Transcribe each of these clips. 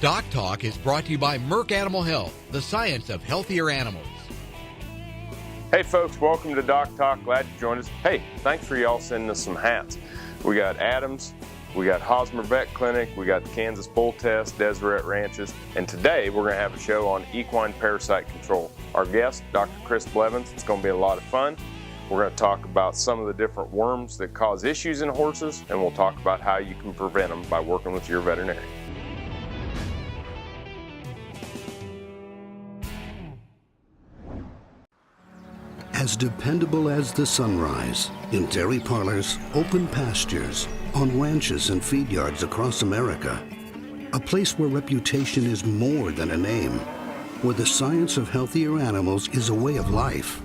DocTalk is brought to you by Merck Animal Health, the science of healthier animals. Hey folks, welcome to DocTalk. Glad you joined us. Hey, thanks for y'all sending us some hats. We got Adams, we got Hosmer Vet Clinic, we got the Kansas Bull Test, Deseret Ranches, and today we're going to have a show on equine parasite control. Our guest, Dr. Chris Blevins. It's going to be a lot of fun. We're going to talk about some of the different worms that cause issues in horses, and we'll talk about how you can prevent them by working with your veterinarian. As dependable as the sunrise, in dairy parlors, open pastures, on ranches and feed yards across America. A place where reputation is more than a name, where the science of healthier animals is a way of life.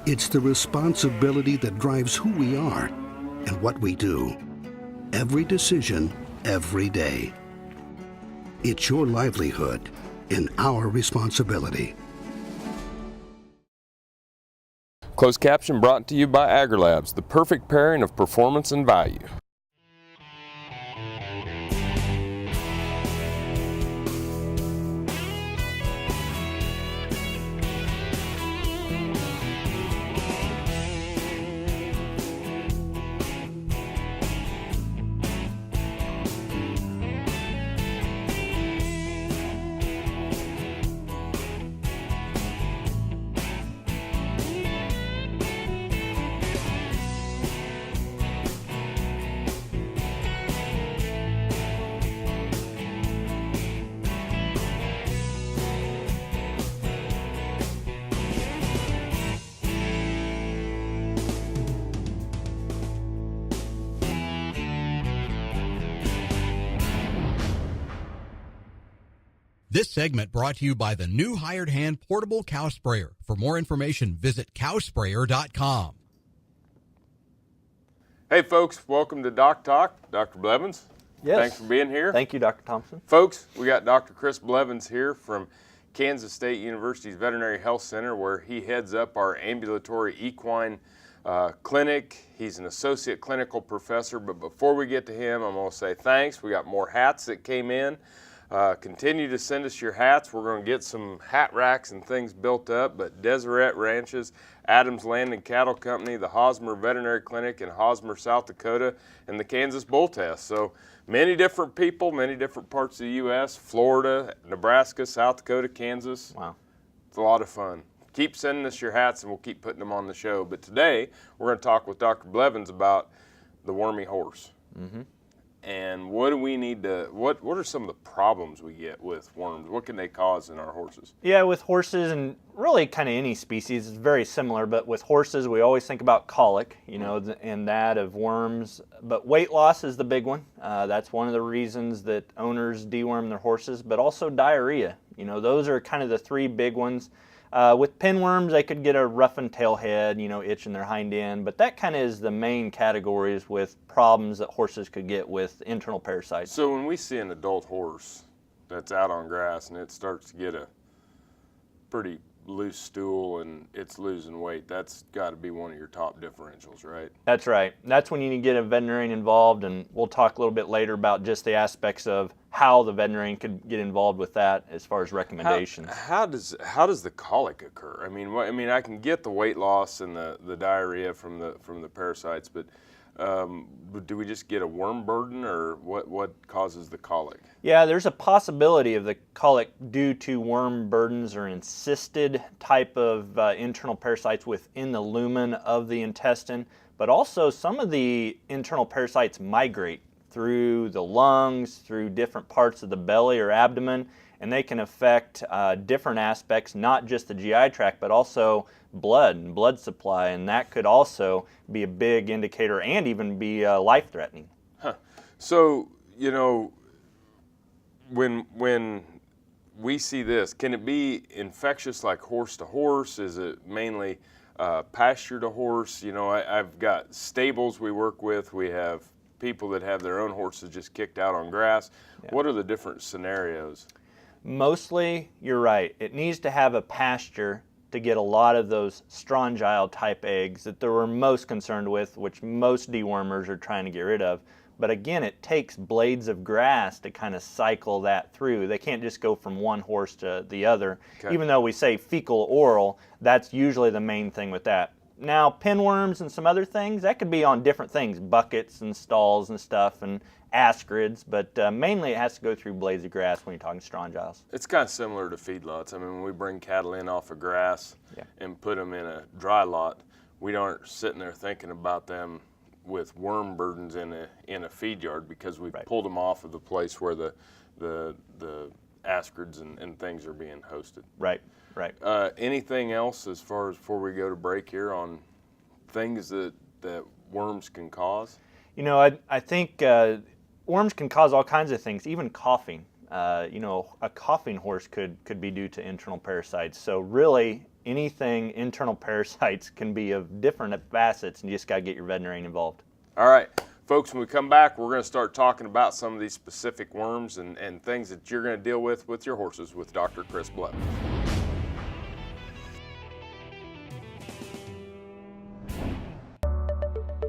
It's the responsibility that drives who we are and what we do. Every decision, every day. It's your livelihood and our responsibility. Closed caption brought to you by AgriLabs, the perfect pairing of performance and value. This segment brought to you by the new Hired Hand Portable Cow Sprayer. For more information, visit cowsprayer.com. Hey folks, welcome to DocTalk. Dr. Blevins, yes. Thanks for being here. Thank you, Dr. Thomson. Folks, we got Dr. Chris Blevins here from Kansas State University's Veterinary Health Center, where he heads up our ambulatory equine clinic. He's an associate clinical professor, but before we get to him, I'm going to say thanks. We got more hats that came in. Continue to send us your hats. We're going to get some hat racks and things built up, but Deseret Ranches, Adams Land and Cattle Company, the Hosmer Veterinary Clinic in Hosmer, South Dakota, and the Kansas Bull Test. So many different people, many different parts of the U.S., Florida, Nebraska, South Dakota, Kansas. Wow. It's a lot of fun. Keep sending us your hats and we'll keep putting them on the show. But today we're going to talk with Dr. Blevins about the wormy horse. Mm-hmm. And what do we need to, what are some of the problems we get with worms? What can they cause in our horses? Yeah, with horses and really kind of any species, it's very similar, but with horses, we always think about colic, you know, and that of worms. But weight loss is the big one. That's one of the reasons that owners deworm their horses, but also diarrhea. You know, those are kind of the three big ones. With pinworms, they could get a roughened tail head, you know, itch in their hind end, but that kind of is the main categories with problems that horses could get with internal parasites. So when we see an adult horse that's out on grass and it starts to get a pretty loose stool and it's losing weight, that's got to be one of your top differentials, right? That's right. That's when you need to get a veterinarian involved, and we'll talk a little bit later about just the aspects of how the veterinarian could get involved with that as far as recommendations. How does the colic occur? I mean, I can get the weight loss and the diarrhea from the parasites, but do we just get a worm burden, or what causes the colic? Yeah, there's a possibility of the colic due to worm burdens or encysted type of internal parasites within the lumen of the intestine, but also some of the internal parasites migrate through the lungs, through different parts of the belly or abdomen, and they can affect different aspects, not just the GI tract, but also blood and blood supply, and that could also be a big indicator and even be life-threatening. Huh. So, you know, when we see this, can it be infectious like horse to horse? Is it mainly pasture to horse? You know, I've got stables we work with. We have people that have their own horses just kicked out on grass. Yeah. What are the different scenarios? Mostly, you're right. It needs to have a pasture to get a lot of those strongyle type eggs that they were most concerned with, which most dewormers are trying to get rid of. But again, it takes blades of grass to kind of cycle that through. They can't just go from one horse to the other. Okay. Even though we say fecal oral, that's usually the main thing with that. Now, pinworms and some other things, that could be on different things, buckets and stalls and stuff, and ascarids, but mainly it has to go through blades of grass when you're talking strongyles. It's kind of similar to feedlots. I mean, when we bring cattle in off of grass and put them in a dry lot, we aren't sitting there thinking about them with worm burdens in a feed yard, because we've pulled them off of the place where the ascarids and things are being hosted. Right. Anything else as far as before we go to break here on things that worms can cause? You know, I think worms can cause all kinds of things, even coughing. You know, a coughing horse could be due to internal parasites. So really, anything internal parasites can be of different facets, and you just got to get your veterinarian involved. All right, folks, when we come back, we're going to start talking about some of these specific worms and things that you're going to deal with your horses with Dr. Chris Blevins.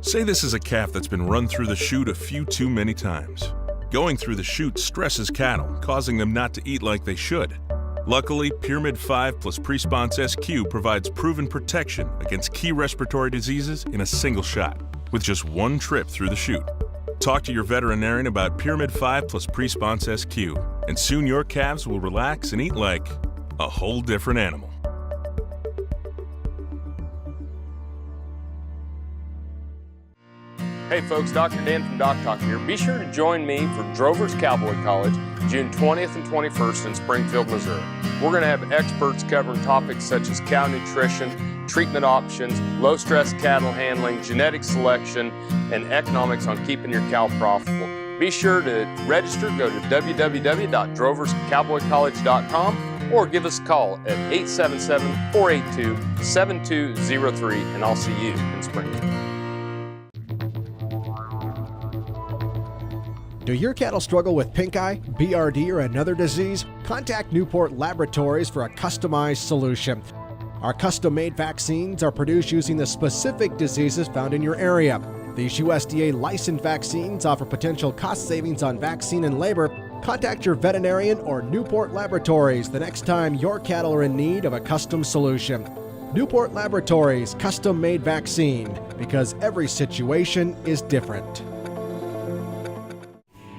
Say this is a calf that's been run through the chute a few too many times. Going through the chute stresses cattle, causing them not to eat like they should. Luckily, Pyramid 5 plus Presponse SQ provides proven protection against key respiratory diseases in a single shot, with just one trip through the chute. Talk to your veterinarian about Pyramid 5 plus Presponse SQ, and soon your calves will relax and eat like a whole different animal. Hey folks, Dr. Dan from DocTalk here. Be sure to join me for Drover's Cowboy College, June 20th and 21st in Springfield, Missouri. We're going to have experts covering topics such as cow nutrition, treatment options, low-stress cattle handling, genetic selection, and economics on keeping your cow profitable. Be sure to register. Go to www.droverscowboycollege.com or give us a call at 877-482-7203, and I'll see you in Springfield. Do your cattle struggle with pink eye, BRD, or another disease? Contact Newport Laboratories for a customized solution. Our custom-made vaccines are produced using the specific diseases found in your area. These USDA licensed vaccines offer potential cost savings on vaccine and labor. Contact your veterinarian or Newport Laboratories the next time your cattle are in need of a custom solution. Newport Laboratories custom-made vaccine, because every situation is different.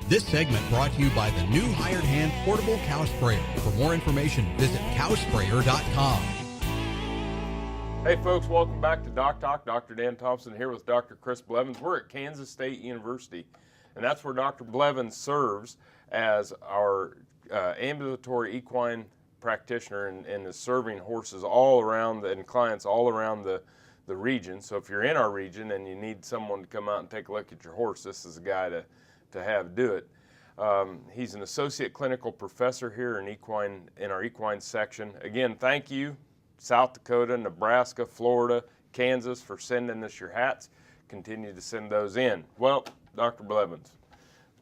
This segment brought to you by the new Hired Hand Portable Cow Sprayer. For more information, visit cowsprayer.com. Hey folks, welcome back to DocTalk. Dr. Dan Thomson here with Dr. Chris Blevins. We're at Kansas State University, and that's where Dr. Blevins serves as our ambulatory equine practitioner and is serving horses all around and clients all around the region. So if you're in our region and you need someone to come out and take a look at your horse, this is a guy to have do it. He's an associate clinical professor here in our equine section. Again, thank you, South Dakota, Nebraska, Florida, Kansas, for sending us your hats. Continue to send those in. Well, Dr. Blevins,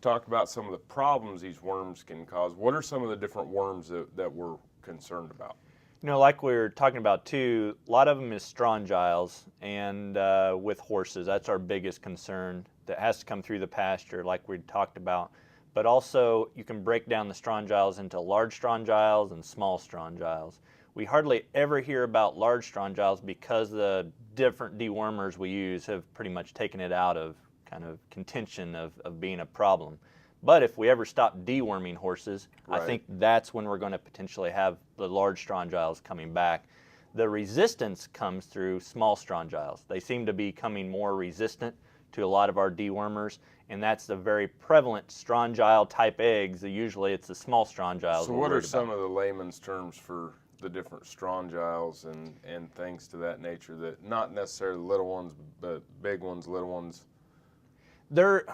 talked about some of the problems these worms can cause. What are some of the different worms that we're concerned about? You know, like we were talking about too, a lot of them is strongyles, and with horses, that's our biggest concern. That has to come through the pasture, like we talked about. But also, you can break down the strongyles into large strongyles and small strongyles. We hardly ever hear about large strongyles because the different dewormers we use have pretty much taken it out of kind of contention of being a problem. But if we ever stop deworming horses, right, I think that's when we're going to potentially have the large strongyles coming back. The resistance comes through small strongyles. They seem to be becoming more resistant to a lot of our dewormers, and that's the very prevalent strongyle type eggs. Usually it's the small strongyles. So what are some of the layman's terms for the different strongyles and things to that nature, that not necessarily little ones, but big ones, little ones?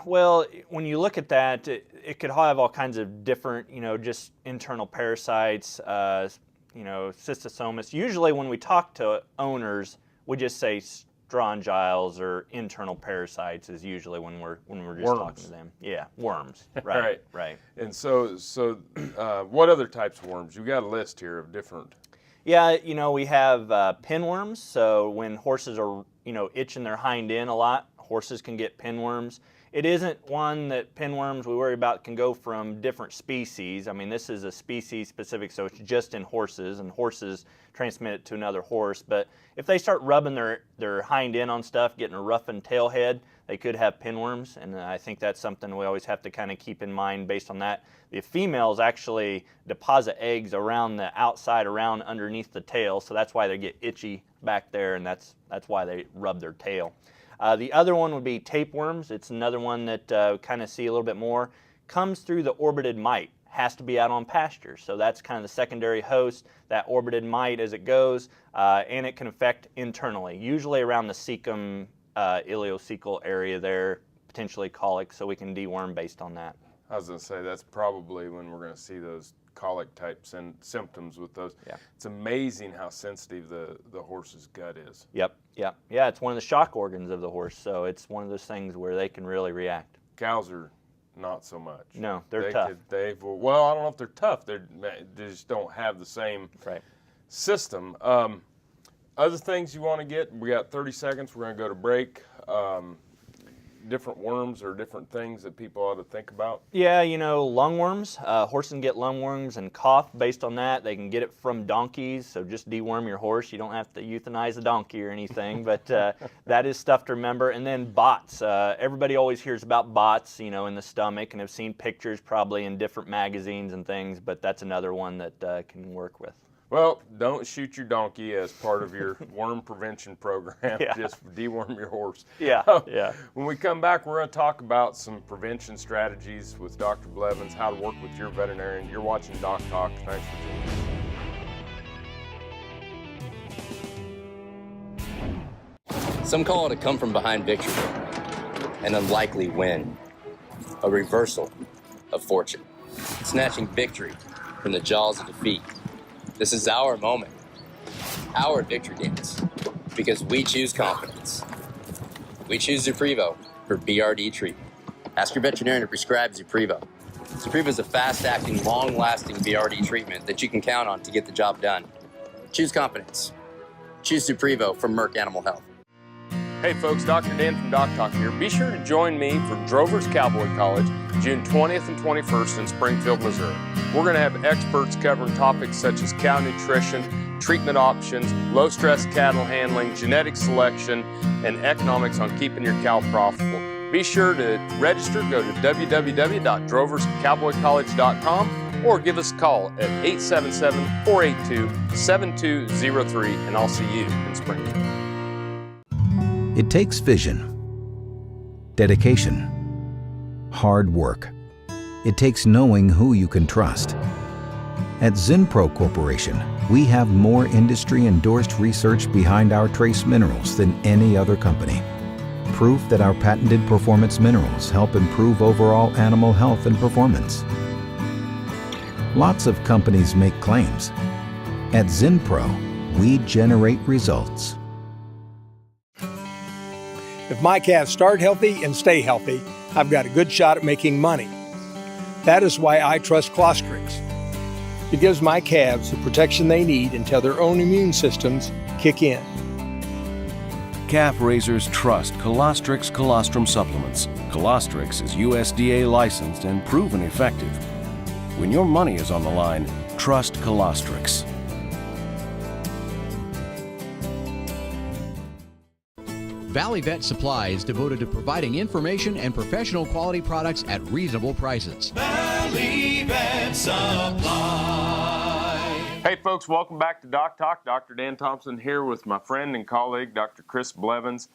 Well, when you look at that, it could have all kinds of different, just internal parasites, cystosomas. Usually when we talk to owners, we just say strongyles or internal parasites is usually when we're just worms. talking to them. Yeah, worms. Right. Right. And so what other types of worms? You got a list here of different. Yeah, we have pinworms. So when horses are, itching their hind end a lot, horses can get pinworms. It isn't one that pinworms we worry about can go from different species. I mean, this is a species specific, so it's just in horses, and horses transmit it to another horse. But if they start rubbing their hind end on stuff, getting a roughened tail head, they could have pinworms, and I think that's something we always have to kind of keep in mind based on that. The females actually deposit eggs around the outside, around underneath the tail, so that's why they get itchy back there, and that's why they rub their tail. The other one would be tapeworms. It's another one that kind of see a little bit more. Comes through the orbited mite. Has to be out on pasture. So that's kind of the secondary host, that orbited mite as it goes, and it can affect internally, usually around the cecum, ileocecal area there, potentially colic, so we can deworm based on that. I was going to say that's probably when we're going to see those colic type symptoms with those. Yeah. It's amazing how sensitive the horse's gut is. Yep. Yeah, it's one of the shock organs of the horse, so it's one of those things where they can really react. Cows are not so much. No, they're tough. Well, I don't know if they're tough. They just don't have the same system. Other things you want to get, we got 30 seconds. We're going to go to break. Different worms or different things that people ought to think about? Yeah, lungworms. Horses can get lungworms and cough based on that. They can get it from donkeys, so just deworm your horse. You don't have to euthanize a donkey or anything, but that is stuff to remember. And then bots. Everybody always hears about bots, in the stomach, and have seen pictures probably in different magazines and things, but that's another one that can work with. Well, don't shoot your donkey as part of your worm prevention program. Yeah. Just deworm your horse. Yeah. When we come back, we're going to talk about some prevention strategies with Dr. Blevins, how to work with your veterinarian. You're watching DocTalk. Thanks for tuning in. Some call it a come-from-behind victory, an unlikely win, a reversal of fortune, snatching victory from the jaws of defeat. This is our moment, our victory dance, because we choose confidence. We choose Zuprevo for BRD treatment. Ask your veterinarian to prescribe Zuprevo. Zuprevo is a fast-acting, long-lasting BRD treatment that you can count on to get the job done. Choose confidence. Choose Zuprevo from Merck Animal Health. Hey folks, Dr. Dan from DocTalk here. Be sure to join me for Drover's Cowboy College, June 20th and 21st in Springfield, Missouri. We're going to have experts covering topics such as cow nutrition, treatment options, low-stress cattle handling, genetic selection, and economics on keeping your cow profitable. Be sure to register. Go to www.droverscowboycollege.com or give us a call at 877-482-7203, and I'll see you in Springfield. It takes vision, dedication, hard work. It takes knowing who you can trust. At Zinpro Corporation, we have more industry-endorsed research behind our trace minerals than any other company. Proof that our patented performance minerals help improve overall animal health and performance. Lots of companies make claims. At Zinpro, we generate results. If my calves start healthy and stay healthy, I've got a good shot at making money. That is why I trust Clostrix. It gives my calves the protection they need until their own immune systems kick in. Calf raisers trust Colostrix colostrum supplements. Colostrix is USDA licensed and proven effective. When your money is on the line, trust Colostrix. Valley Vet Supply is devoted to providing information and professional quality products at reasonable prices. Valley Vet Supply. Hey folks, welcome back to DocTalk. Dr. Dan Thomson here with my friend and colleague, Dr. Chris Blevins,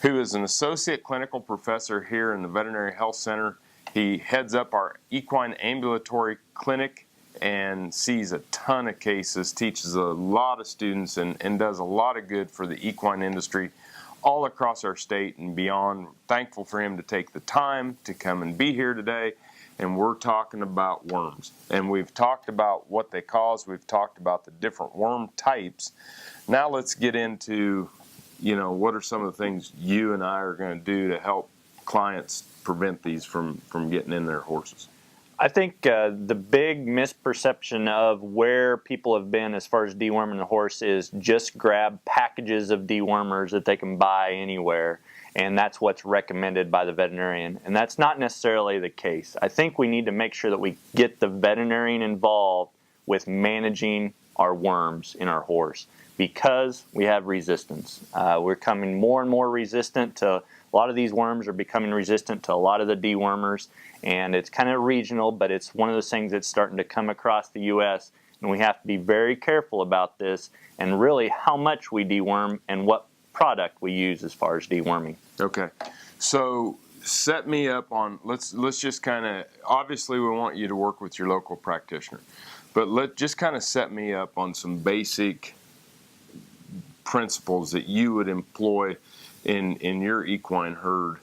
who is an associate clinical professor here in the Veterinary Health Center. He heads up our equine ambulatory clinic and sees a ton of cases, teaches a lot of students, and does a lot of good for the equine industry all across our state and beyond. Thankful for him to take the time to come and be here today. And we're talking about worms. And we've talked about what they cause. We've talked about the different worm types. Now let's get into, what are some of the things you and I are going to do to help clients prevent these from getting in their horses. I think the big misperception of where people have been as far as deworming the horse is just grab packages of dewormers that they can buy anywhere. and that's what's recommended by the veterinarian. And that's not necessarily the case. I think we need to make sure that we get the veterinarian involved with managing our worms in our horse, because we have resistance. We're becoming more and more resistant to a lot of these worms, are becoming resistant to a lot of the dewormers, and it's kind of regional, but it's one of those things that's starting to come across the U.S., and we have to be very careful about this and really how much we deworm and what product we use as far as deworming. Okay, so set me up on, let's just kind of, obviously we want you to work with your local practitioner, but just kind of set me up on some basic principles that you would employ in your equine herd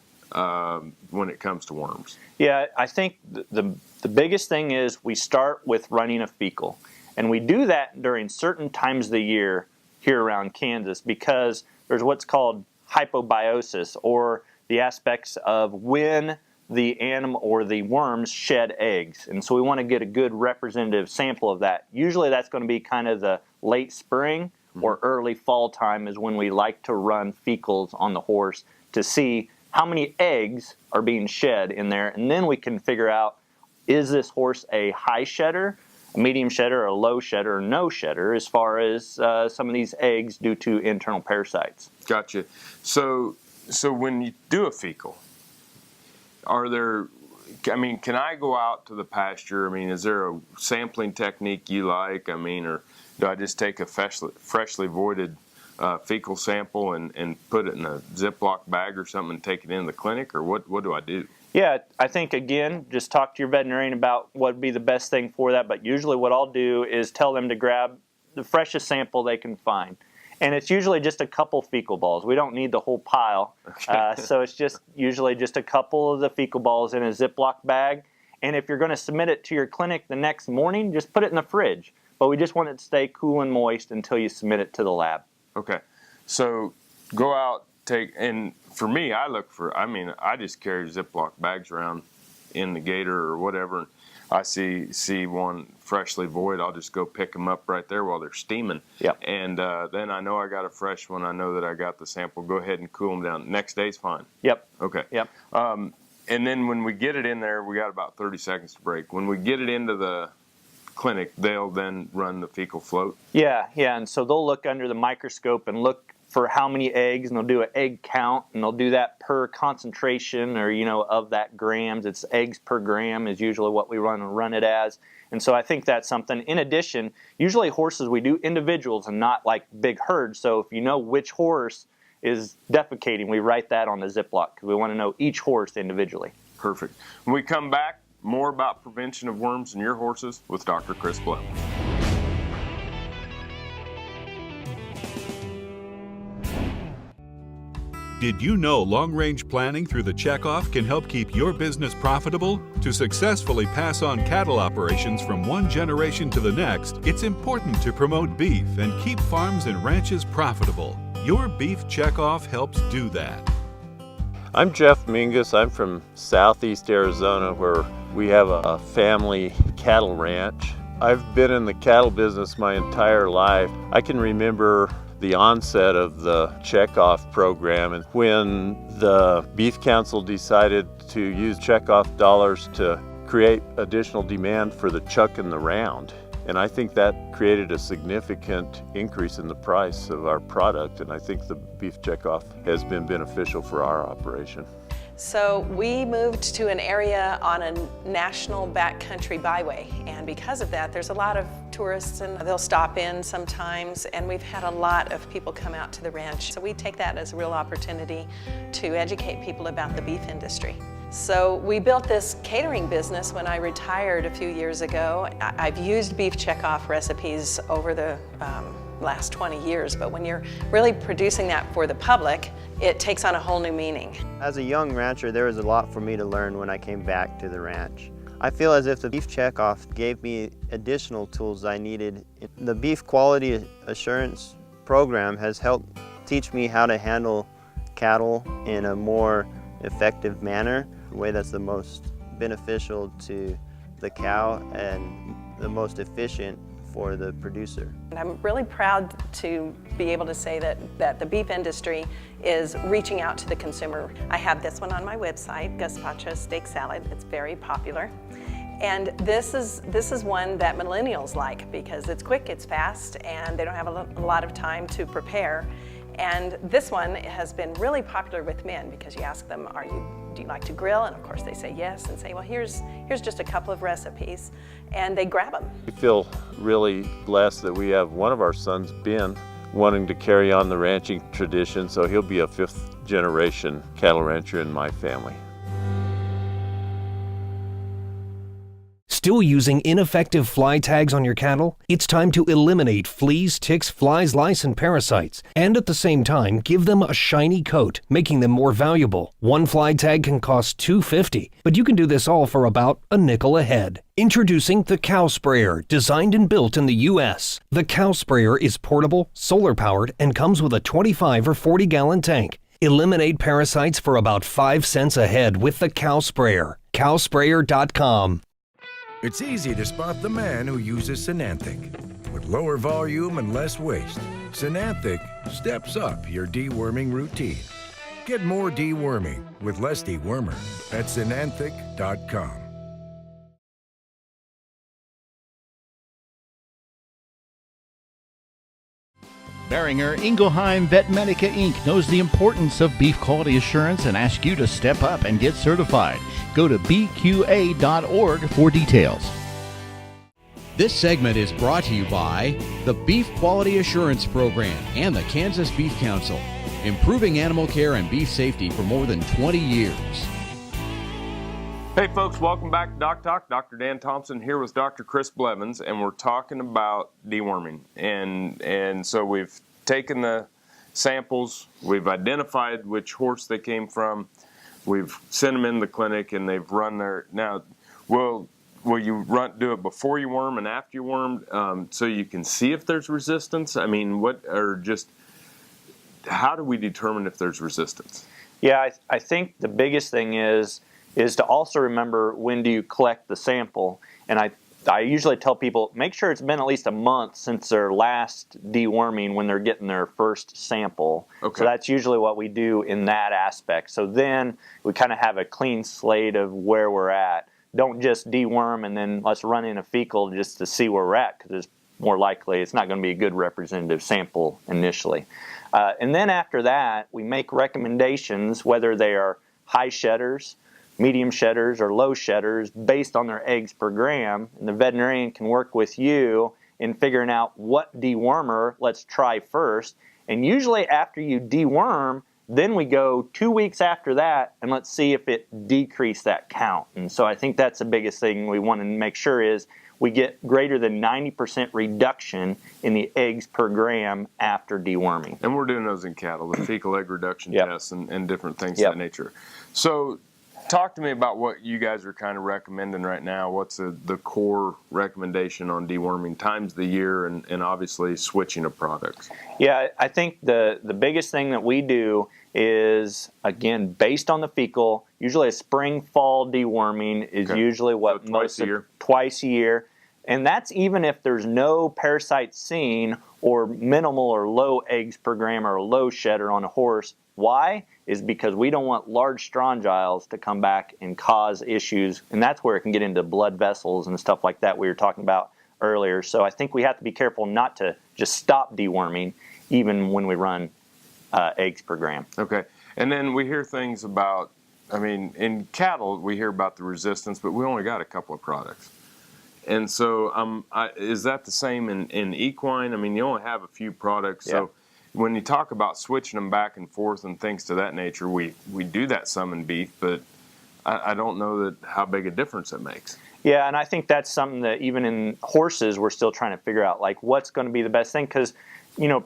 when it comes to worms. Yeah, I think the biggest thing is we start with running a fecal, and we do that during certain times of the year here around Kansas, because there's what's called hypobiosis, or the aspects of when the animal or the worms shed eggs. And so we want to get a good representative sample of that. Usually that's going to be kind of the late spring or early fall time is when we like to run fecals on the horse to see how many eggs are being shed in there. And then we can figure out, is this horse a high shedder, a medium shedder, a low shedder, or no shedder, as far as some of these eggs due to internal parasites. Gotcha. So when you do a fecal, are there, I mean, can I go out to the pasture? I mean, is there a sampling technique you like? I mean, or do I just take a freshly voided fecal sample and put it in a Ziploc bag or something and take it in the clinic, or what do I do? Yeah, I think, again, just talk to your veterinarian about what would be the best thing for that, but usually what I'll do is tell them to grab the freshest sample they can find. And it's usually just a couple fecal balls. We don't need the whole pile. So it's just usually just a couple of the fecal balls in a Ziploc bag. And if you're going to submit it to your clinic the next morning, just put it in the fridge. But we just want it to stay cool and moist until you submit it to the lab. Okay. So go out, and for me, I just carry Ziploc bags around in the gator or whatever. I see one freshly void, I'll just go pick them up right there while they're steaming. Yep. And then I know I got a fresh one. I know that I got the sample. Go ahead and cool them down. Next day's fine. Yep. Okay. Yep. And then when we get it in there, we got about 30 seconds to break. When we get it into the clinic, they'll then run the fecal float. Yeah. And so they'll look under the microscope and look for how many eggs, and they'll do an egg count, and they'll do that per concentration, or of that grams. It's eggs per gram is usually what we run it as. And so I think that's something. In addition, usually horses, we do individuals and not like big herds. So if you know which horse is defecating, we write that on the Ziploc, because we want to know each horse individually. Perfect. When we come back, more about prevention of worms in your horses with Dr. Chris Blevins. Did you know long-range planning through the checkoff can help keep your business profitable? To successfully pass on cattle operations from one generation to the next, it's important to promote beef and keep farms and ranches profitable. Your Beef Checkoff helps do that. I'm Jeff Mingus. I'm from southeast Arizona, where we have a family cattle ranch. I've been in the cattle business my entire life. I can remember the onset of the checkoff program, and when the Beef Council decided to use checkoff dollars to create additional demand for the chuck and the round. And I think that created a significant increase in the price of our product, and I think the beef checkoff has been beneficial for our operation. So we moved to an area on a national backcountry byway, and because of that there's a lot of tourists, and they'll stop in sometimes, and we've had a lot of people come out to the ranch. So we take that as a real opportunity to educate people about the beef industry. So we built this catering business when I retired a few years ago. I've used beef checkoff recipes over the last 20 years, but when you're really producing that for the public, it takes on a whole new meaning. As a young rancher, there was a lot for me to learn when I came back to the ranch. I feel as if the beef checkoff gave me additional tools I needed. The beef quality assurance program has helped teach me how to handle cattle in a more effective manner, a way that's the most beneficial to the cow and the most efficient for the producer. And I'm really proud to be able to say that the beef industry is reaching out to the consumer. I have this one on my website, gazpacho steak salad. It's very popular. And this is one that millennials like because it's quick, it's fast, and they don't have a lot of time to prepare. And this one has been really popular with men because you ask them, do you like to grill? And of course they say yes, and say, well, here's just a couple of recipes, and they grab them. We feel really blessed that we have one of our sons, Ben, wanting to carry on the ranching tradition, so he'll be a 5th generation cattle rancher in my family. Still using ineffective fly tags on your cattle? It's time to eliminate fleas, ticks, flies, lice, and parasites, and at the same time, give them a shiny coat, making them more valuable. One fly tag can cost $2.50, but you can do this all for about a nickel a head. Introducing the Cow Sprayer, designed and built in the U.S. The Cow Sprayer is portable, solar-powered, and comes with a 25 or 40-gallon tank. Eliminate parasites for about 5 cents a head with the Cow Sprayer. Cowsprayer.com. It's easy to spot the man who uses Synanthic. With lower volume and less waste, Synanthic steps up your deworming routine. Get more deworming with less dewormer at Synanthic.com. Beringer Ingelheim Vet Medica Inc. knows the importance of beef quality assurance and asks you to step up and get certified. Go to bqa.org for details. This segment is brought to you by the Beef Quality Assurance Program and the Kansas Beef Council, improving animal care and beef safety for more than 20 years. Hey folks, welcome back to DocTalk. Dr. Dan Thomson here with Dr. Chris Blevins, and we're talking about deworming. And so we've taken the samples, we've identified which horse they came from, we've sent them in the clinic, and they've run their. Now, will you do it before you worm and after you wormed, so you can see if there's resistance? I mean, how do we determine if there's resistance? Yeah, I think the biggest thing is to also remember when do you collect the sample. And I usually tell people, make sure it's been at least a month since their last deworming when they're getting their first sample. Okay. So that's usually what we do in that aspect. So then we kind of have a clean slate of where we're at. Don't just deworm and then let's run in a fecal just to see where we're at, because it's more likely it's not going to be a good representative sample initially. And then after that, we make recommendations, whether they are high shedders, medium shedders, or low shedders, based on their eggs per gram. And the veterinarian can work with you in figuring out what dewormer let's try first. And usually after you deworm, then we go 2 weeks after that and let's see if it decreased that count. And so I think that's the biggest thing we want to make sure is we get greater than 90% reduction in the eggs per gram after deworming. And we're doing those in cattle, the fecal egg reduction tests and different things of that nature. So talk to me about what you guys are kind of recommending right now. What's the core recommendation on deworming times the year and obviously switching of products? Yeah, I think the biggest thing that we do is, again, based on the fecal, usually a spring-fall deworming is usually what so twice a year. And that's even if there's no parasite seen or minimal or low eggs per gram or a low shedder on a horse. Why? Is because we don't want large strongyles to come back and cause issues, and that's where it can get into blood vessels and stuff like that we were talking about earlier. So I think we have to be careful not to just stop deworming even when we run eggs per gram. Okay. And then we hear things about, I mean, in cattle we hear about the resistance, but we only got a couple of products. And so is that the same in equine? I mean, you only have a few products, so when you talk about switching them back and forth and things to that nature, we do that some in beef, but I don't know how big a difference it makes. Yeah, and I think that's something that even in horses we're still trying to figure out, like what's going to be the best thing, because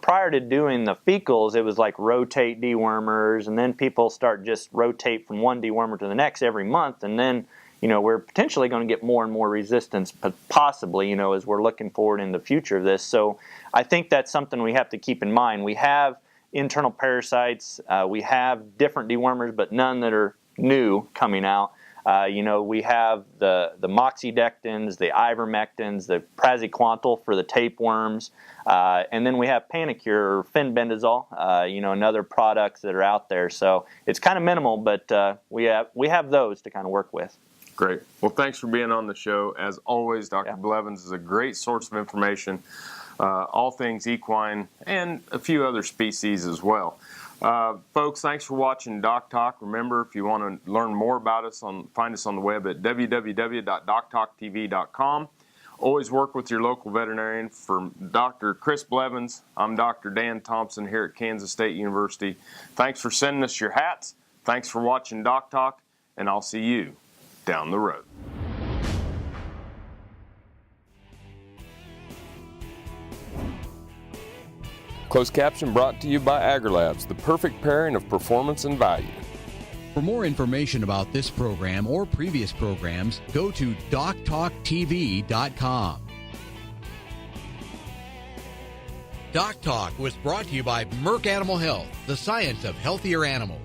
prior to doing the fecals, it was like rotate dewormers, and then people start just rotate from one dewormer to the next every month, and then we're potentially going to get more and more resistance, possibly, as we're looking forward in the future of this. So I think that's something we have to keep in mind. We have internal parasites, we have different dewormers, but none that are new coming out. We have the moxidectins, the ivermectins, the praziquantel for the tapeworms, and then we have Panicure or fenbendazole, and other products that are out there. So it's kind of minimal, but we have those to kind of work with. Great. Well, thanks for being on the show. As always, Dr. Blevins is a great source of information, all things equine and a few other species as well. Folks, thanks for watching DocTalk. Remember, if you want to learn more about us, find us on the web at www.doctalktv.com. Always work with your local veterinarian. For Dr. Chris Blevins, I'm Dr. Dan Thomson here at Kansas State University. Thanks for sending us your hats. Thanks for watching DocTalk, and I'll see you down the road. Closed caption brought to you by AgriLabs, the perfect pairing of performance and value. For more information about this program or previous programs, go to DocTalkTV.com. DocTalk was brought to you by Merck Animal Health, the science of healthier animals.